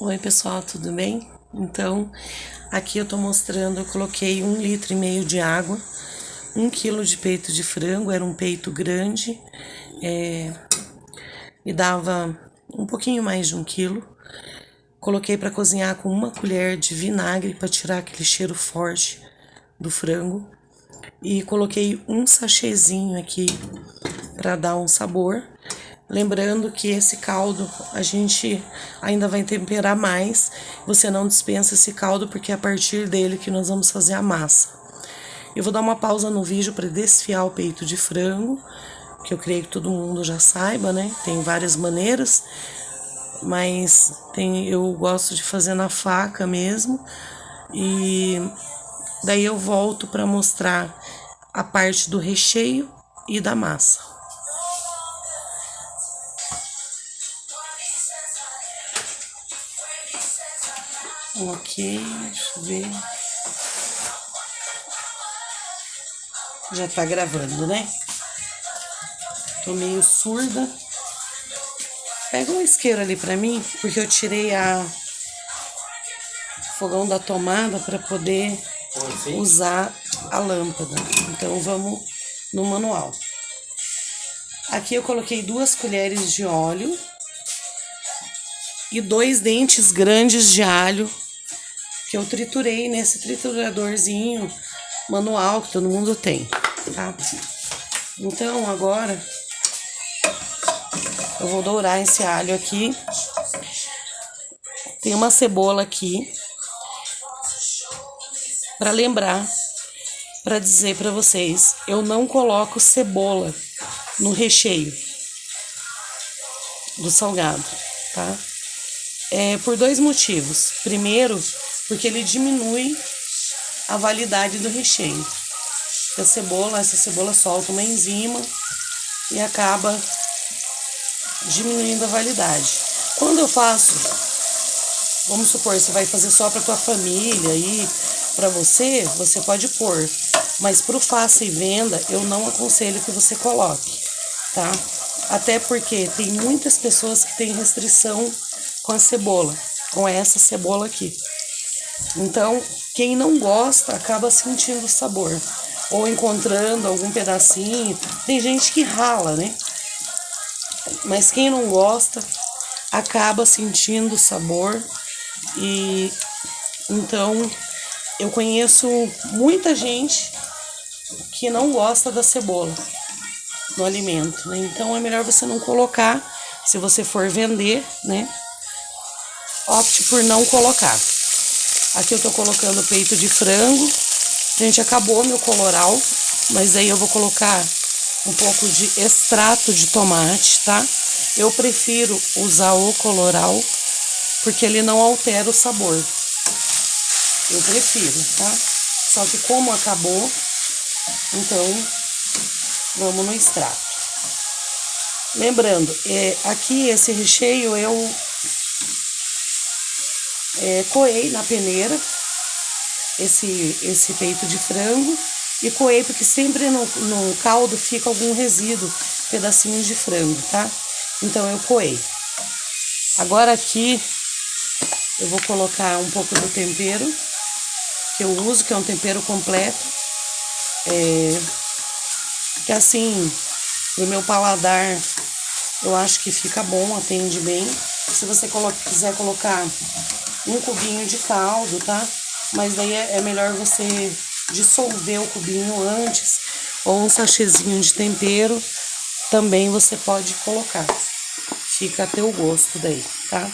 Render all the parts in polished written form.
Oi pessoal, tudo bem? Então, aqui eu tô mostrando, eu coloquei 1,5 litro de água, 1 quilo de peito de frango, era um peito grande, e dava um pouquinho mais de 1 quilo. Coloquei para cozinhar com 1 colher de vinagre para tirar aquele cheiro forte do frango. E coloquei um sachêzinho aqui para dar um sabor. Lembrando que esse caldo a gente ainda vai temperar mais. Você não dispensa esse caldo porque é a partir dele que nós vamos fazer a massa. Eu vou dar uma pausa no vídeo para desfiar o peito de frango, que eu creio que todo mundo já saiba, né? Tem várias maneiras, mas eu gosto de fazer na faca mesmo. E daí eu volto para mostrar a parte do recheio e da massa. Ok, deixa eu ver. Já tá gravando, né? Tô meio surda. Pega um isqueiro ali pra mim, porque eu tirei o fogão da tomada para poder usar a lâmpada. Então vamos no manual. Aqui eu coloquei 2 colheres de óleo e 2 dentes grandes de alho que eu triturei nesse trituradorzinho manual que todo mundo tem, tá? Então agora eu vou dourar esse alho aqui. Tem uma cebola aqui para lembrar, para dizer para vocês, eu não coloco cebola no recheio do salgado, tá? Por 2 motivos. Primeiro, porque ele diminui a validade do recheio. Essa cebola solta uma enzima e acaba diminuindo a validade. Quando eu faço, vamos supor, você vai fazer só para tua família e para você pode pôr, mas pro faça e venda eu não aconselho que você coloque, tá? Até porque tem muitas pessoas que têm restrição com a cebola, com essa cebola aqui. Então, quem não gosta acaba sentindo o sabor, ou encontrando algum pedacinho. Tem gente que rala, né? Mas quem não gosta acaba sentindo o sabor. E então eu conheço muita gente que não gosta da cebola no alimento, né? Então é melhor você não colocar. Se você for vender, né? Opte por não colocar. Aqui eu tô colocando o peito de frango. Gente, acabou meu coloral, mas daí eu vou colocar um pouco de extrato de tomate, tá? Eu prefiro usar o coloral porque ele não altera o sabor. Eu prefiro, tá? Só que como acabou, então vamos no extrato. Lembrando, aqui esse recheio eu coei na peneira esse peito de frango e coei porque sempre no caldo fica algum resíduo, pedacinhos de frango, tá? Então eu coei. Agora aqui eu vou colocar um pouco do tempero que eu uso, que é um tempero completo, que assim, pro meu paladar, eu acho que fica bom, atende bem. Se você quiser colocar um cubinho de caldo, tá? Mas daí é melhor você dissolver o cubinho antes, ou um sachêzinho de tempero, também você pode colocar. Fica a teu gosto daí, tá?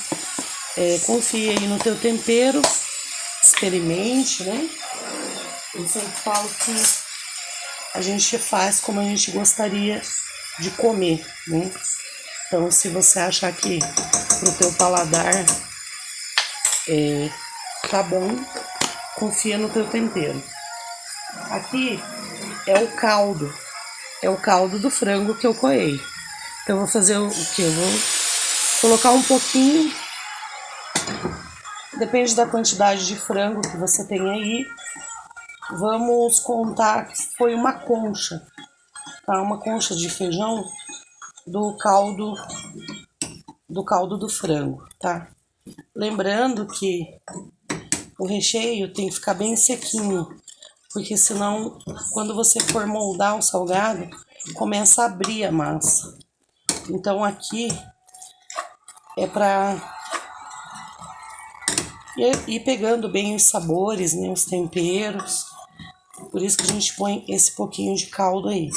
Confie aí no teu tempero, experimente, né? Eu sempre falo que a gente faz como a gente gostaria de comer, né? Então, se você achar que pro teu paladar tá bom, confia no teu tempero. Aqui é o caldo do frango que eu coei. Então, eu vou fazer o que? Eu vou colocar um pouquinho, depende da quantidade de frango que você tem aí. Vamos contar que foi uma concha, tá? Uma concha de feijão do caldo do frango, tá? Lembrando que o recheio tem que ficar bem sequinho, porque senão, quando você for moldar o salgado, começa a abrir a massa. Então é para ir pegando bem os sabores, né, os temperos. Por isso que a gente põe esse pouquinho de caldo aí,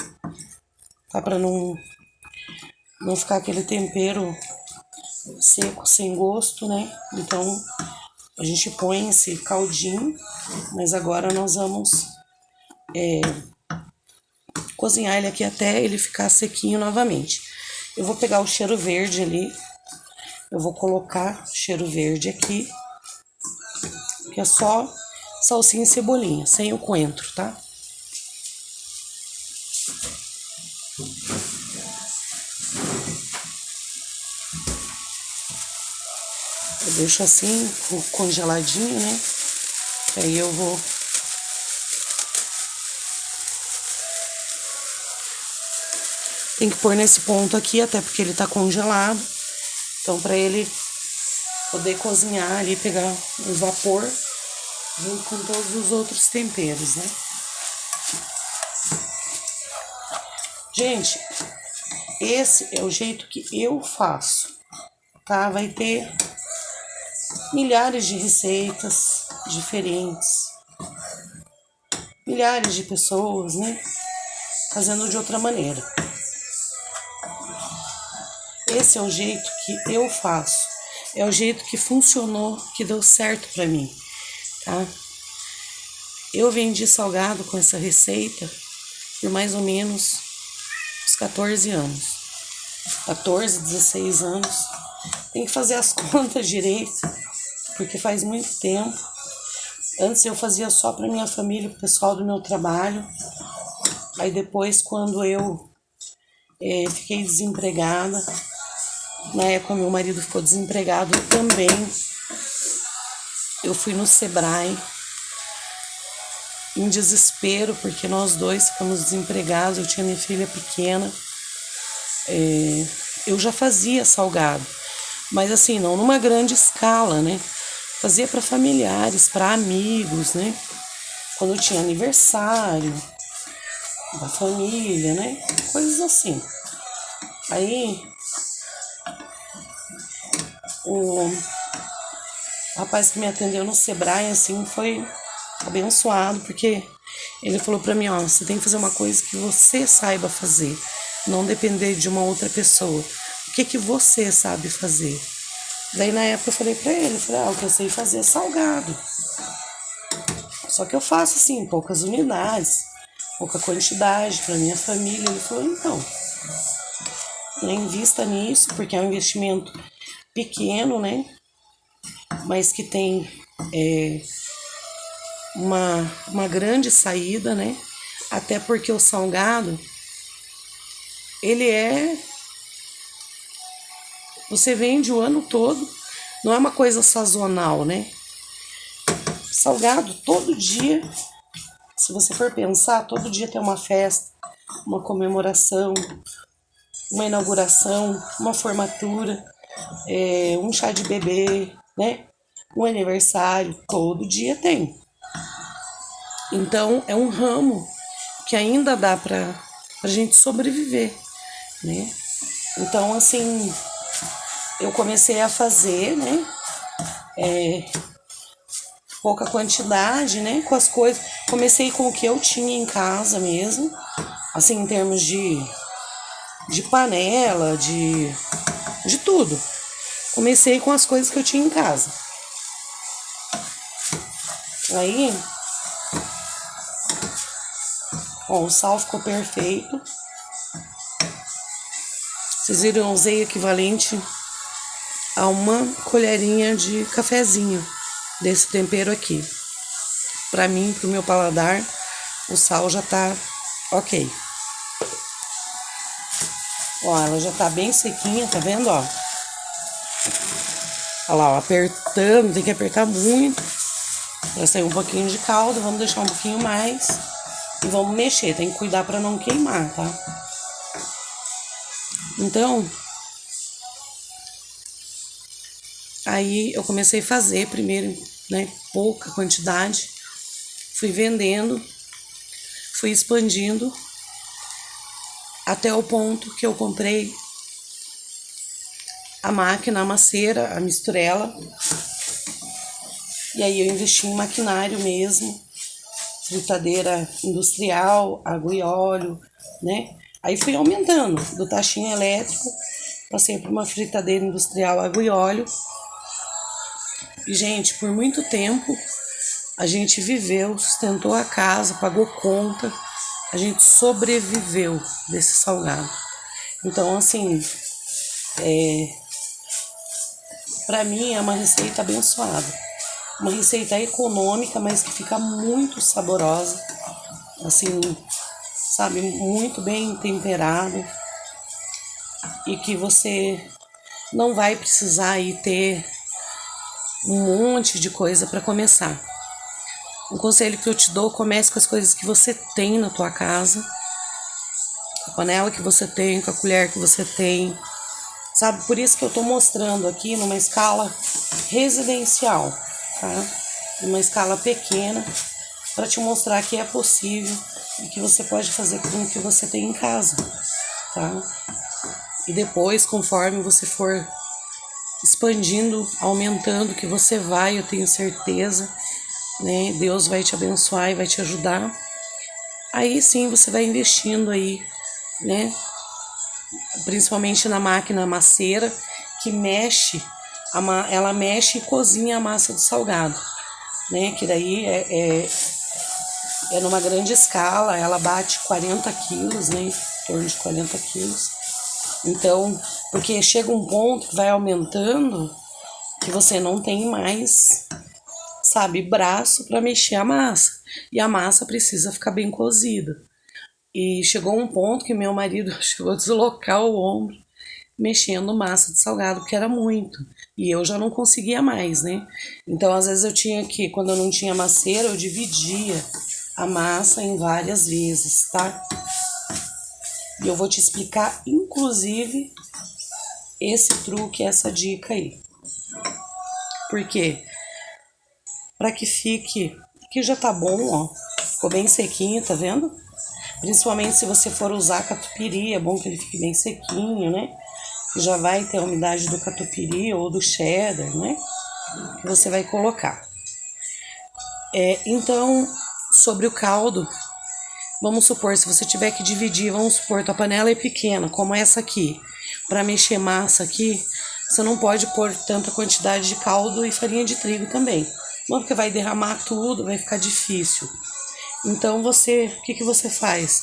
tá? Para não ficar aquele tempero seco, sem gosto, né? Então a gente põe esse caldinho, mas agora nós vamos cozinhar ele aqui até ele ficar sequinho novamente. Eu vou pegar o cheiro verde ali, eu vou colocar cheiro verde aqui, que é só salsinha e cebolinha, sem o coentro, tá? Eu deixo assim, congeladinho, né? Aí eu vou... Tem que pôr nesse ponto aqui, até porque ele tá congelado. Então, pra ele poder cozinhar ali, pegar o vapor junto com todos os outros temperos, né? Gente, esse é o jeito que eu faço, tá? Vai ter milhares de receitas diferentes, milhares de pessoas, né? Fazendo de outra maneira. Esse é o jeito que eu faço. É o jeito que funcionou, que deu certo pra mim, tá? Eu vendi salgado com essa receita por mais ou menos uns 14 anos. 14, 16 anos. Tem que fazer as contas direito, porque faz muito tempo. Antes eu fazia só para minha família, pro pessoal do meu trabalho. Aí depois, quando eu fiquei desempregada, na época meu marido ficou desempregado também, eu fui no Sebrae em desespero, porque nós dois ficamos desempregados, eu tinha minha filha pequena. Eu já fazia salgado, mas assim, não numa grande escala, né? Fazia para familiares, para amigos, né? Quando tinha aniversário da família, né? Coisas assim. Aí o rapaz que me atendeu no Sebrae, assim, foi abençoado, porque ele falou pra mim, ó, você tem que fazer uma coisa que você saiba fazer, não depender de uma outra pessoa. O que você sabe fazer? Daí na época eu falei pra ele, o que eu sei fazer é salgado. Só que eu faço assim, poucas unidades, pouca quantidade pra minha família. Ele falou, então, né, invista nisso, porque é um investimento pequeno, né? Mas que tem uma grande saída, né? Até porque o salgado, ele você vende o ano todo, não é uma coisa sazonal, né? Salgado, todo dia, se você for pensar, todo dia tem uma festa, uma comemoração, uma inauguração, uma formatura, um chá de bebê, né? Um aniversário, todo dia tem. Então é um ramo que ainda dá pra gente sobreviver, né? Então, assim, eu comecei a fazer, né? Pouca quantidade, né? Com as coisas. Comecei com o que eu tinha em casa mesmo, assim, em termos de panela, de tudo. Comecei com as coisas que eu tinha em casa. Aí, ó, o sal ficou perfeito. Vocês viram, eu usei equivalente a uma colherinha de cafezinho desse tempero aqui. Pra mim, pro meu paladar, o sal já tá ok. Ó, ela já tá bem sequinha, tá vendo, ó? Olha lá, ó, apertando, tem que apertar muito pra sair um pouquinho de caldo. Vamos deixar um pouquinho mais e vamos mexer. Tem que cuidar pra não queimar, tá? Então, Aí eu comecei a fazer primeiro, né, pouca quantidade, fui vendendo, fui expandindo até o ponto que eu comprei a máquina, a maceira, a misturela. E aí eu investi em maquinário mesmo, fritadeira industrial, água e óleo, né? Aí fui aumentando do tachinho elétrico, passei para uma fritadeira industrial, água e óleo. E, gente, por muito tempo a gente viveu, sustentou a casa, pagou conta, a gente sobreviveu desse salgado. Então, assim, para mim é uma receita abençoada. Uma receita econômica, mas que fica muito saborosa. Assim, sabe, muito bem temperado. E que você não vai precisar aí ter um monte de coisa para começar. Um conselho que eu te dou: comece com as coisas que você tem na tua casa, a panela que você tem, com a colher que você tem, sabe? Por isso que eu tô mostrando aqui numa escala residencial, tá? Numa escala pequena, para te mostrar que é possível e que você pode fazer com o que você tem em casa, tá? E depois, conforme você for expandindo, aumentando, que você vai, eu tenho certeza, né? Deus vai te abençoar e vai te ajudar. Aí sim você vai investindo aí, né? Principalmente na máquina maceira, que mexe, ela mexe e cozinha a massa do salgado, né? Que daí é numa grande escala, ela bate 40 quilos, né? Em torno de 40 quilos. Então, porque chega um ponto que vai aumentando, que você não tem mais, sabe, braço para mexer a massa. E a massa precisa ficar bem cozida. E chegou um ponto que meu marido chegou a deslocar o ombro mexendo massa de salgado, porque era muito. E eu já não conseguia mais, né? Então, às vezes eu tinha que, quando eu não tinha maceira, eu dividia a massa em várias vezes, tá? E eu vou te explicar, inclusive, esse truque, essa dica aí. Por quê? Para que fique, que já tá bom, ó. Ficou bem sequinho, tá vendo? Principalmente se você for usar catupiry, é bom que ele fique bem sequinho, né? Já vai ter a umidade do catupiry ou do cheddar, né? Que você vai colocar. Então, sobre o caldo, vamos supor, se você tiver que dividir, vamos supor, tua panela é pequena, como essa aqui. Para mexer massa aqui, você não pode pôr tanta quantidade de caldo e farinha de trigo também. Não, porque vai derramar tudo, vai ficar difícil. Então, o que você faz?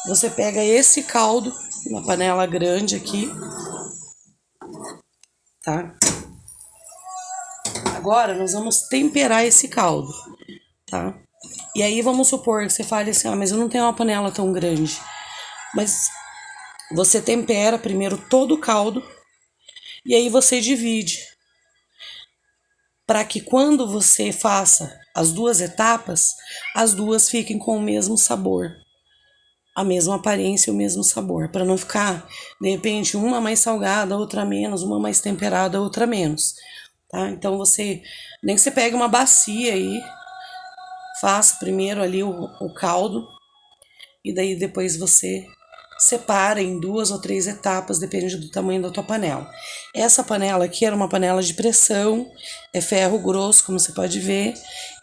Você pega esse caldo, uma panela grande aqui, tá? Agora, nós vamos temperar esse caldo, tá? E aí, vamos supor que você fale assim, mas eu não tenho uma panela tão grande. Mas você tempera primeiro todo o caldo e aí você divide. Para que quando você faça as duas etapas, as duas fiquem com o mesmo sabor, a mesma aparência e o mesmo sabor, para não ficar, de repente, uma mais salgada, outra menos, uma mais temperada, outra menos, tá? Então nem que você pegue uma bacia aí, faça primeiro ali o caldo e daí depois você separa em 2 ou 3 etapas, depende do tamanho da tua panela. Essa panela aqui era uma panela de pressão, é ferro grosso, como você pode ver.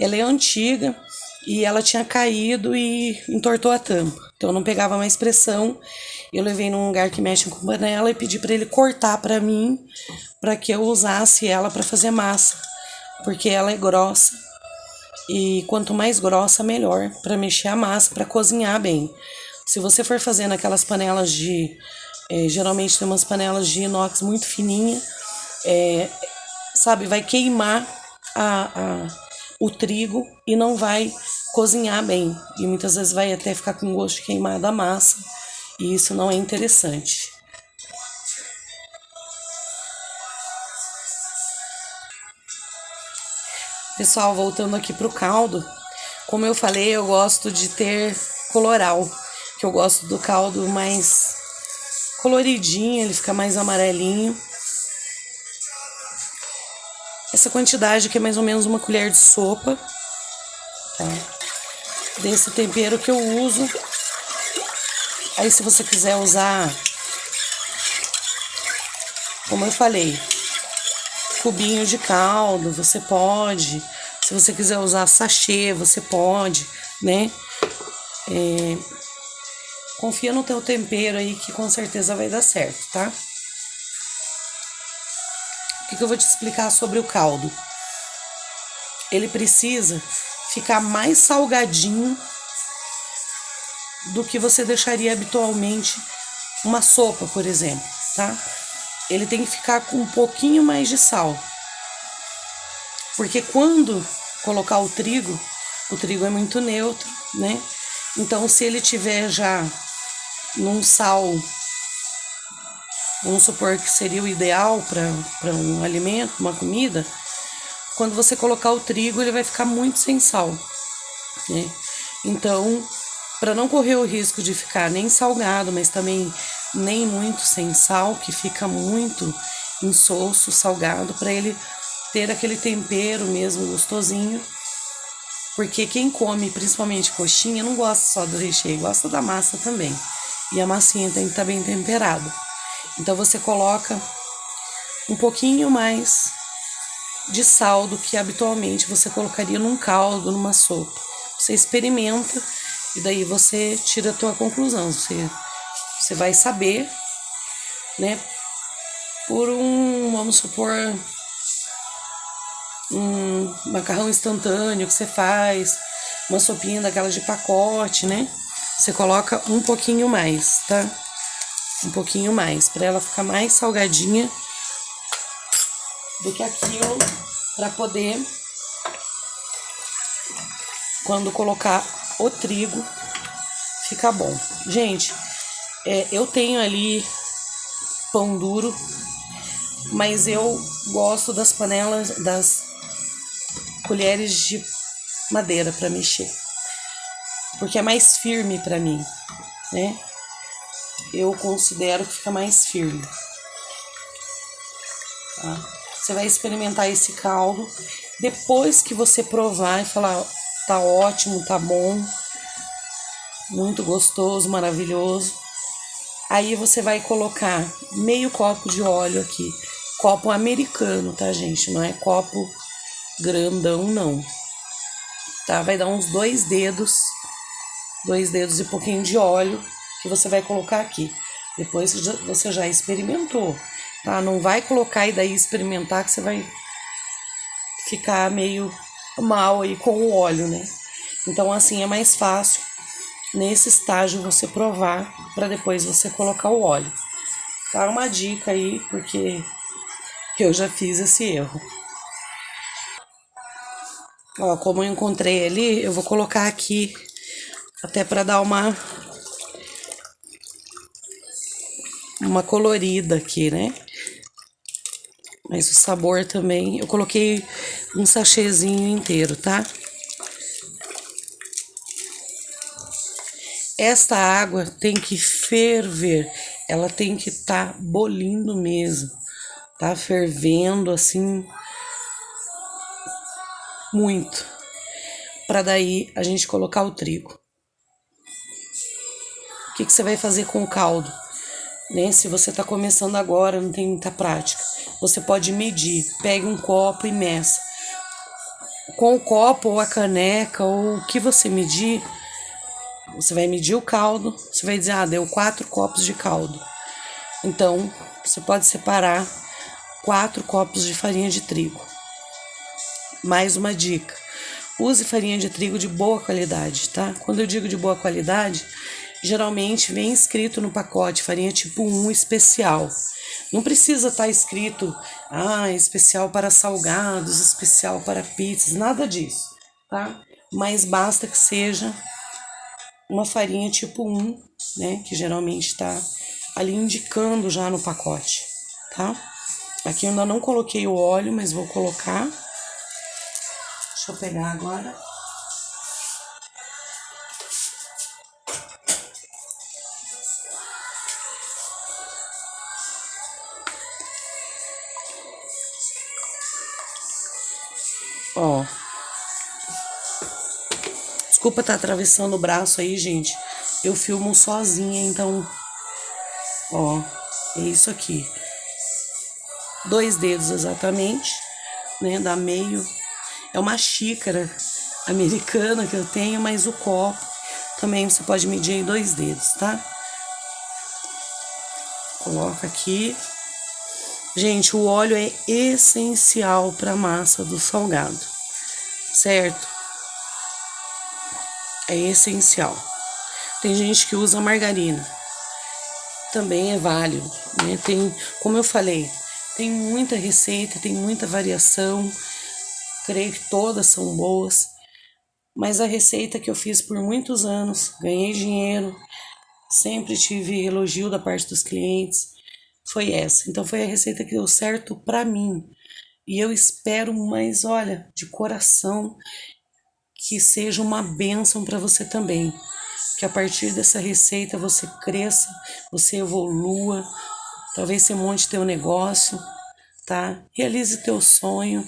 Ela é antiga e ela tinha caído e entortou a tampa. Então não pegava mais pressão. Eu levei num lugar que mexe com panela e pedi para ele cortar para mim, para que eu usasse ela para fazer massa, porque ela é grossa. E quanto mais grossa, melhor para mexer a massa, para cozinhar bem. Se você for fazendo aquelas panelas geralmente tem umas panelas de inox muito fininha, sabe, vai queimar o trigo e não vai cozinhar bem. E muitas vezes vai até ficar com gosto de queimada a massa, e isso não é interessante. Pessoal, voltando aqui pro caldo, como eu falei, eu gosto de ter coloral, que eu gosto do caldo mais coloridinho, ele fica mais amarelinho. essa quantidade que é mais ou menos uma colher de sopa, tá? Desse tempero que eu uso. Aí se você quiser usar, como eu falei, cubinho de caldo, você pode. Se você quiser usar sachê, você pode, né? Confia no teu tempero aí que com certeza vai dar certo, tá? O que eu vou te explicar sobre o caldo? Ele precisa ficar mais salgadinho do que você deixaria habitualmente uma sopa, por exemplo, tá? Ele tem que ficar com um pouquinho mais de sal. Porque quando colocar o trigo é muito neutro, né? Então, se ele tiver já num sal, vamos supor que seria o ideal para um alimento, uma comida, quando você colocar o trigo, ele vai ficar muito sem sal, né? Então, para não correr o risco de ficar nem salgado, mas também nem muito sem sal, que fica muito insosso, salgado, para ele ter aquele tempero mesmo gostosinho. Porque quem come principalmente coxinha não gosta só do recheio, gosta da massa também. E a massinha tem que estar bem temperada. Então você coloca um pouquinho mais de sal do que habitualmente você colocaria num caldo, numa sopa. Você experimenta e daí você tira a tua conclusão. Você vai saber, né? Por vamos supor, um macarrão instantâneo que você faz, uma sopinha daquela de pacote, né? Você coloca um pouquinho mais, tá? Um pouquinho mais, para ela ficar mais salgadinha do que aquilo, para poder, quando colocar o trigo, ficar bom. Gente, eu tenho ali pão duro, mas eu gosto das panelas, das colheres de madeira para mexer, porque é mais firme para mim, né? Eu considero que fica mais firme. Tá? Você vai experimentar esse caldo. Depois que você provar e falar, tá ótimo, tá bom, muito gostoso, maravilhoso. Aí você vai colocar meio copo de óleo aqui. Copo americano, tá, gente? Não é copo grandão, não. Tá? Vai dar uns 2 dedos e pouquinho de óleo que você vai colocar aqui. Depois você já experimentou, tá? Não vai colocar e daí experimentar que você vai ficar meio mal aí com o óleo, né? Então assim é mais fácil nesse estágio você provar para depois você colocar o óleo. Tá? Uma dica aí, porque eu já fiz esse erro. Ó, como eu encontrei ali, eu vou colocar aqui até para dar uma colorida aqui, né? Mas o sabor também, eu coloquei um sachêzinho inteiro, tá? Esta água tem que ferver, ela tem que estar bolindo mesmo, tá? Fervendo assim muito, para daí a gente colocar o trigo. O que você vai fazer com o caldo? Né? Se você tá começando agora, não tem muita prática, você pode medir, pegue um copo e meça. Com o copo ou a caneca ou o que você medir, você vai medir o caldo, você vai dizer, deu 4 copos de caldo. Então, você pode separar 4 copos de farinha de trigo. Mais uma dica, use farinha de trigo de boa qualidade, tá? Quando eu digo de boa qualidade, geralmente vem escrito no pacote farinha tipo 1 especial. Não precisa estar escrito, especial para salgados, especial para pizzas, nada disso, tá? Mas basta que seja uma farinha tipo 1, né? Que geralmente está ali indicando já no pacote, tá? Aqui eu ainda não coloquei o óleo, mas vou colocar. Deixa eu pegar agora. Ó. Desculpa estar atravessando o braço aí, gente. Eu filmo sozinha, então... Ó, é isso aqui. 2 dedos exatamente, né? Dá meio. É uma xícara americana que eu tenho, mas o copo também você pode medir em 2 dedos, tá? Coloca aqui. Gente, o óleo é essencial para a massa do salgado, certo? É essencial. Tem gente que usa margarina, também é válido, né? Tem, como eu falei, tem muita receita, tem muita variação, creio que todas são boas, mas a receita que eu fiz por muitos anos, ganhei dinheiro, sempre tive elogio da parte dos clientes, foi essa. Então foi a receita que deu certo para mim. E eu espero, mas olha, de coração, que seja uma bênção para você também. Que a partir dessa receita você cresça, você evolua, talvez você monte teu negócio, tá? Realize teu sonho,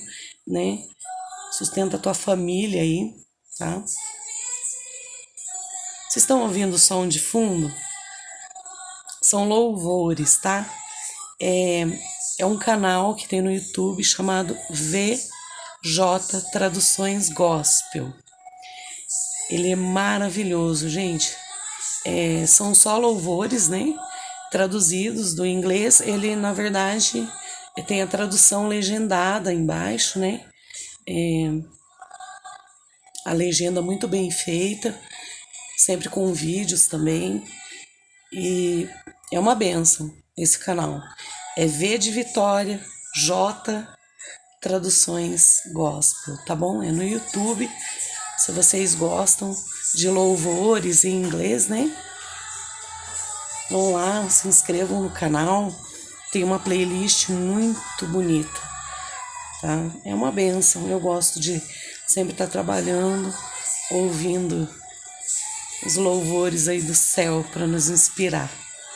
né? Sustenta tua família aí, tá? Vocês estão ouvindo o som de fundo? São louvores, tá? É um canal que tem no YouTube chamado VJ Traduções Gospel. Ele é maravilhoso, gente. São só louvores, né? Traduzidos do inglês. Ele, na verdade, tem a tradução legendada embaixo, né? A legenda muito bem feita, sempre com vídeos também. E é uma bênção esse canal. É V de Vitória, J Traduções Gospel, tá bom? É no YouTube. Se vocês gostam de louvores em inglês, né? Vão lá, se inscrevam no canal. Tem uma playlist muito bonita, tá? É uma bênção. Eu gosto de sempre estar trabalhando, ouvindo os louvores aí do céu para nos inspirar,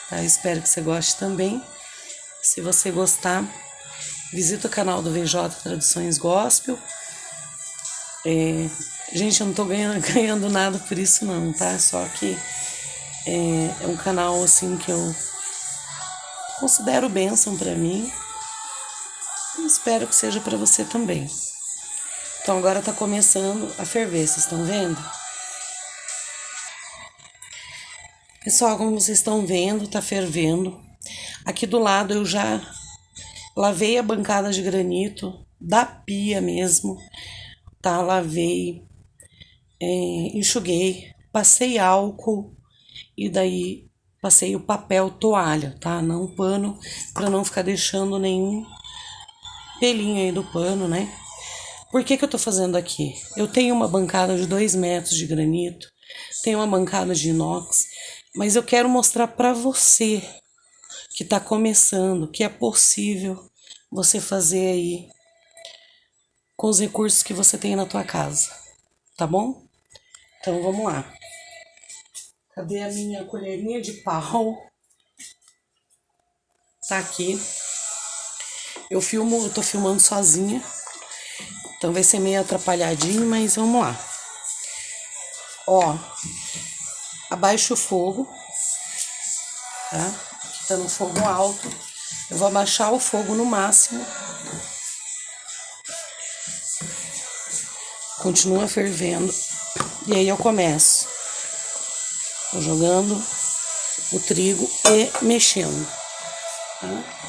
tá? Espero que você goste também. Se você gostar, visita o canal do VJ Traduções Gospel. Gente, eu não tô ganhando nada por isso não, tá? Só que é um canal assim que eu considero bênção para mim. E espero que seja para você também. Então agora tá começando a ferver, vocês estão vendo? Pessoal, como vocês estão vendo, tá fervendo. Aqui do lado eu já lavei a bancada de granito da pia mesmo, tá? Lavei, enxuguei, passei álcool e daí passei o papel toalha, tá? Não pano, para não ficar deixando nenhum pelinho aí do pano, né? Por que eu tô fazendo aqui? Eu tenho uma bancada de 2 metros de granito, tenho uma bancada de inox, mas eu quero mostrar para você que tá começando que é possível você fazer aí com os recursos que você tem na tua casa, tá bom? Então vamos lá. Cadê a minha colherinha de pau? Tá aqui. Eu tô filmando sozinha, então vai ser meio atrapalhadinho, mas vamos lá. Ó, abaixa o fogo, tá? Aqui tá no fogo alto. Eu vou abaixar o fogo no máximo. Continua fervendo. E aí eu começo. Tô jogando o trigo e mexendo, tá?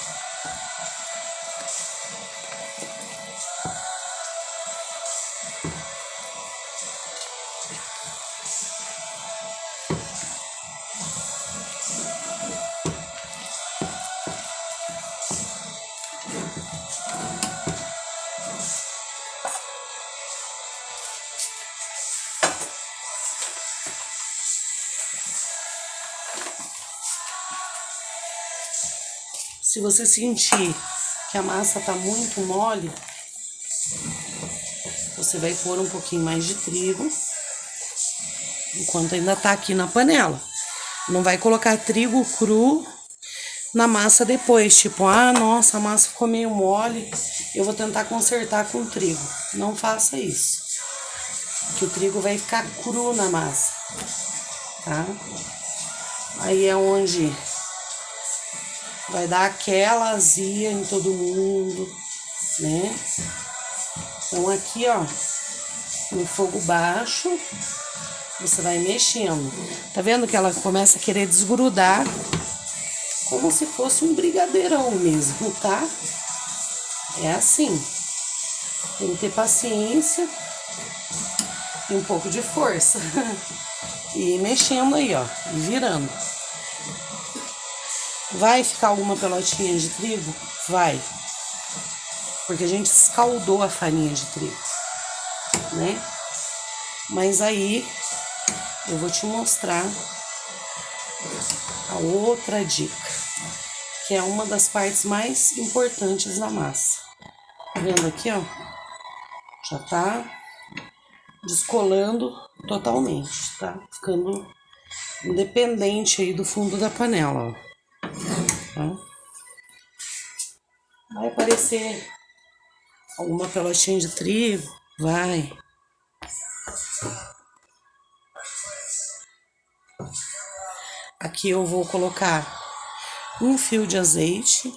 Se você sentir que a massa tá muito mole, você vai pôr um pouquinho mais de trigo, enquanto ainda tá aqui na panela. Não vai colocar trigo cru na massa depois, tipo, ah, nossa, a massa ficou meio mole, eu vou tentar consertar com trigo. Não faça isso, que o trigo vai ficar cru na massa, tá? Aí é onde vai dar aquela azia em todo mundo, né? Então aqui, ó, no fogo baixo, você vai mexendo. Tá vendo que ela começa a querer desgrudar, como se fosse um brigadeirão mesmo, tá? É assim. Tem que ter paciência e um pouco de força. E ir mexendo aí, ó, e virando. Vai ficar alguma pelotinha de trigo? Vai. Porque a gente escaldou a farinha de trigo, né? Mas aí eu vou te mostrar a outra dica, que é uma das partes mais importantes da massa. Tá vendo aqui, ó? Já tá descolando totalmente, tá? Ficando independente aí do fundo da panela, ó. Tá? Vai aparecer alguma pelotinha de trigo? Vai. Aqui eu vou colocar um fio de azeite,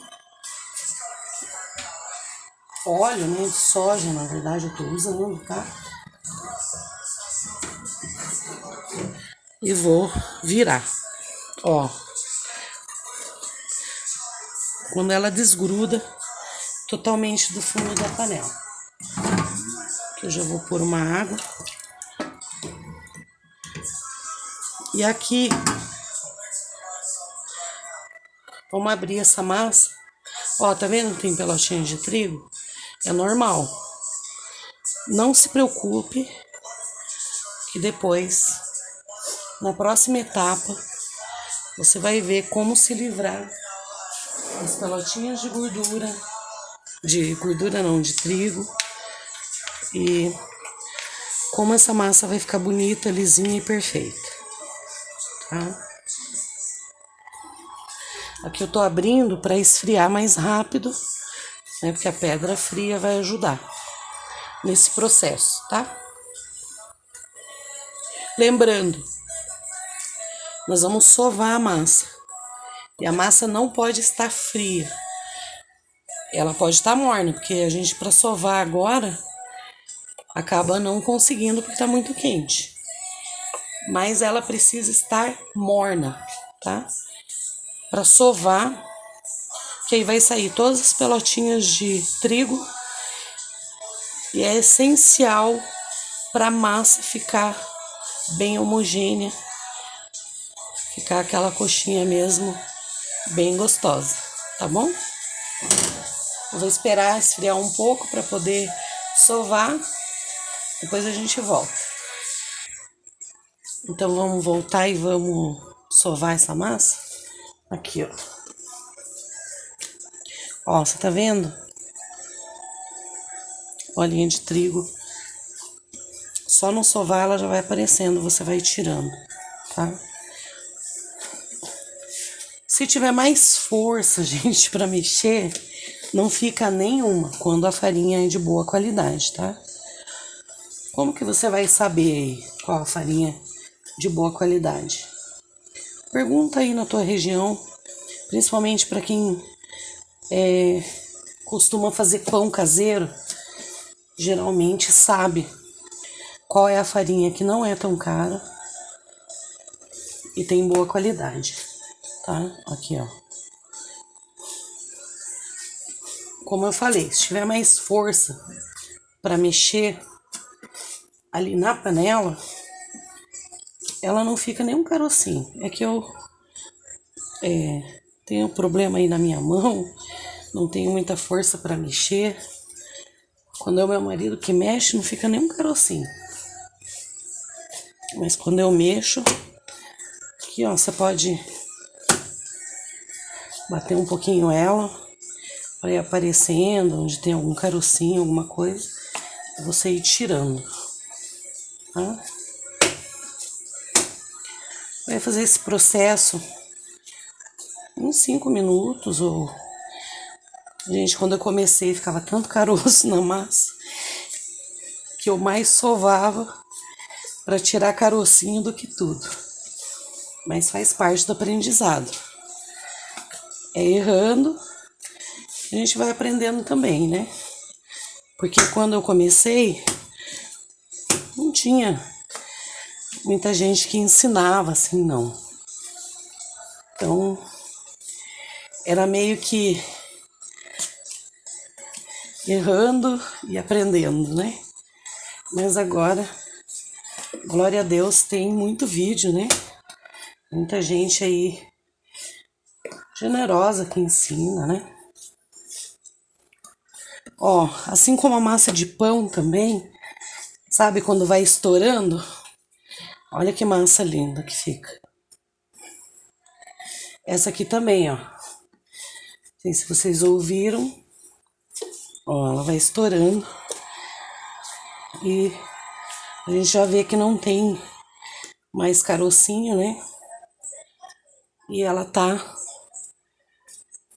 óleo, né, de soja, na verdade eu tô usando, tá? E vou virar, ó. Quando ela desgruda totalmente do fundo da panela. Aqui eu já vou pôr uma água. E aqui, vamos abrir essa massa. Ó, tá vendo que tem pelotinha de trigo? É normal. Não se preocupe, que depois, na próxima etapa, você vai ver como se livrar das pelotinhas de gordura não, de trigo. E como essa massa vai ficar bonita, lisinha e perfeita, tá? Aqui eu tô abrindo para esfriar mais rápido, né? Porque a pedra fria vai ajudar nesse processo, tá? Lembrando, nós vamos sovar a massa. E a massa não pode estar fria. Ela pode estar morna, porque a gente, para sovar agora, acaba não conseguindo porque tá muito quente. Mas ela precisa estar morna, tá? Para sovar, que aí vai sair todas as pelotinhas de trigo. E é essencial para a massa ficar bem homogênea, ficar aquela coxinha mesmo bem gostosa, tá bom? Eu vou esperar esfriar um pouco para poder sovar, depois a gente volta. Então vamos voltar e vamos sovar essa massa? Aqui, ó. Ó, você tá vendo? Bolinha de trigo. Só no sovar ela já vai aparecendo, você vai tirando, tá? Se tiver mais força, gente, para mexer, não fica nenhuma quando a farinha é de boa qualidade, tá? Como que você vai saber qual a farinha de boa qualidade? Pergunta aí na tua região, principalmente para quem costuma fazer pão caseiro, geralmente sabe qual é a farinha que não é tão cara e tem boa qualidade, tá? Aqui, ó. Como eu falei, se tiver mais força para mexer ali na panela, ela não fica nem um carocinho. É que eu tenho um problema aí na minha mão, não tenho muita força para mexer. Quando é o meu marido que mexe, não fica nem um carocinho. Mas quando eu mexo, aqui ó, você pode bater um pouquinho ela, para ir aparecendo, onde tem algum carocinho, alguma coisa, você ir tirando, tá? Vai fazer esse processo uns 5 minutos. Ou gente, quando eu comecei ficava tanto caroço na massa que eu mais sovava para tirar carocinho do que tudo. Mas faz parte do aprendizado. É errando que a gente vai aprendendo também, né? Porque quando eu comecei, não tinha muita gente que ensinava assim, não. Então, era meio que errando e aprendendo, né? Mas agora, glória a Deus, tem muito vídeo, né? Muita gente aí generosa que ensina, né? Ó, assim como a massa de pão também, sabe quando vai estourando? Olha que massa linda que fica. Essa aqui também, ó. Não sei se vocês ouviram. Ó, ela vai estourando. E a gente já vê que não tem mais carocinho, né? E ela tá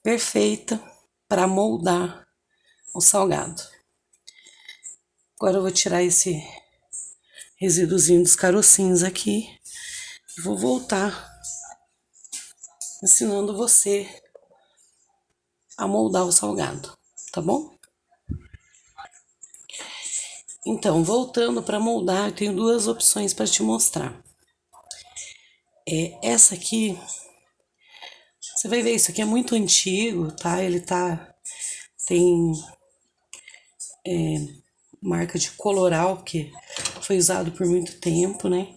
perfeita para moldar o salgado. Agora eu vou tirar esse resíduozinho dos carocinhos aqui e vou voltar ensinando você a moldar o salgado, tá bom? Então, voltando para moldar, eu tenho duas opções para te mostrar. Essa aqui, você vai ver, isso aqui é muito antigo, tá? Ele tem marca de coloral, que foi usado por muito tempo, né?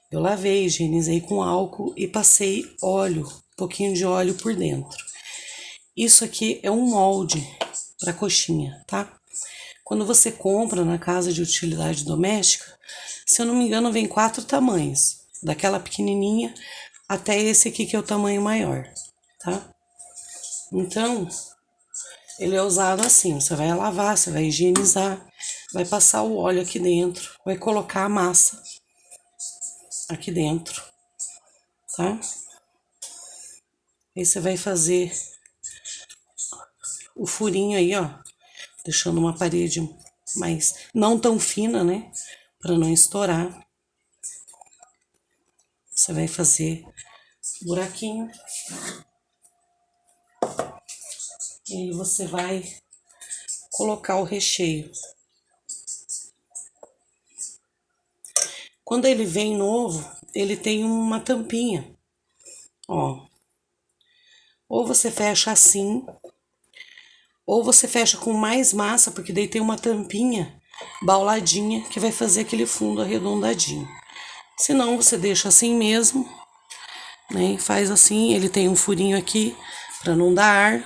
Eu lavei, higienizei com álcool e passei óleo, um pouquinho de óleo por dentro. Isso aqui é um molde para coxinha, tá? Quando você compra na casa de utilidade doméstica, se eu não me engano, vem 4 tamanhos, daquela pequenininha até esse aqui que é o tamanho maior, tá? Então, ele é usado assim, você vai lavar, você vai higienizar, vai passar o óleo aqui dentro, vai colocar a massa aqui dentro, tá? Aí você vai fazer o furinho aí, ó, deixando uma parede mais, não tão fina, né, para não estourar. Você vai fazer buraquinho. E aí você vai colocar o recheio. Quando ele vem novo, ele tem uma tampinha, ó. Ou você fecha assim, ou você fecha com mais massa, porque daí tem uma tampinha bauladinha que vai fazer aquele fundo arredondadinho. Se não, você deixa assim mesmo, né? Faz assim, ele tem um furinho aqui para não dar ar.